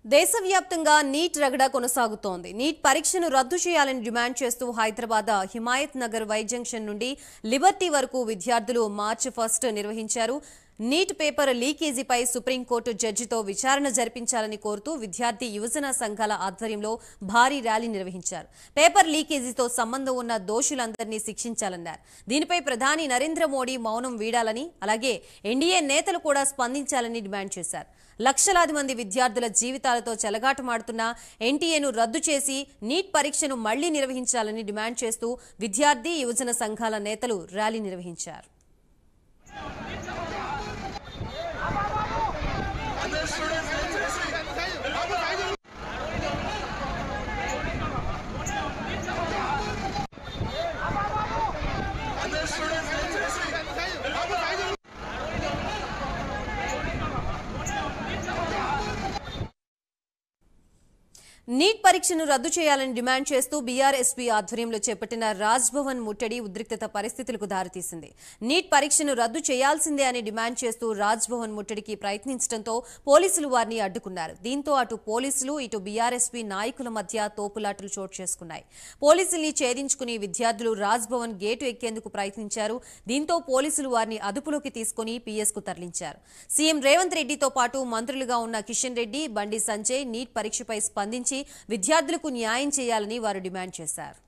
దేశవ్యాప్తంగా నీట్ రగడ కొనసాగుతోంది. నీట్ పరీక్షను రద్దు చేయాలని డిమాండ్ చేస్తూ హైదరాబాద్ హిమాయత్ నగర్ వై జంక్షన్ నుండి లిబర్టీ వరకు విద్యార్థులు మార్చి 1 నిర్వహించారు. నీట్ పేపర్ లీకేజీపై సుప్రీంకోర్టు జడ్జితో విచారణ జరిపించాలని కోరుతూ విద్యార్థి యువజన సంఘాల ఆధ్వర్యంలో భారీ ర్యాలీ నిర్వహించారు. పేపర్ లీకేజీతో సంబంధం ఉన్న దోషులందరినీ శిక్షించాలన్నారు. దీనిపై ప్రధాని నరేంద్ర మోడీ మౌనం వీడాలని, అలాగే ఎన్డీఏ నేతలు కూడా స్పందించాలని డిమాండ్ చేశారు. లక్షలాది మంది విద్యార్థుల జీవితాలతో చెలగాటమాడుతున్న ఎన్టీఏను రద్దు చేసి నీట్ పరీక్షను మళ్లీ నిర్వహించాలని డిమాండ్ చేస్తూ విద్యార్థి యువజన సంఘాల నేతలు ర్యాలీ నిర్వహించారు. నీట్ పరీక్షను రద్దు చేయాలని డిమాండ్ చేస్తూ బీఆర్ఎస్పీ ఆధ్వర్యంలో చేపట్టిన రాజ్భవన్ ముట్టడి ఉద్రిక్తత పరిస్థితులకు దారితీసింది. నీట్ పరీక్షను రద్దు చేయాల్సిందే అని డిమాండ్ చేస్తూ రాజ్భవన్ ముట్టడికి ప్రయత్నించడంతో పోలీసులు వారిని అడ్డుకున్నారు. దీంతో అటు పోలీసులు ఇటు బీఆర్ఎస్పీ నాయకుల మధ్య తోపులాటలు చోటు చేసుకున్నాయి. పోలీసుల్ని ఛేదించుకుని విద్యార్థులు రాజ్భవన్ గేటు ఎక్కేందుకు ప్రయత్నించారు. దీంతో పోలీసులు వారిని అదుపులోకి తీసుకుని పీఎస్కు తరలించారు. సీఎం రేవంత్ రెడ్డితో పాటు మంత్రులుగా ఉన్న కిషన్ రెడ్డి, బండి సంజయ్ నీట్ పరీక్షపై స్పందించి విద్యార్థులకు న్యాయం చేయాలని వారు డిమాండ్ చేశారు.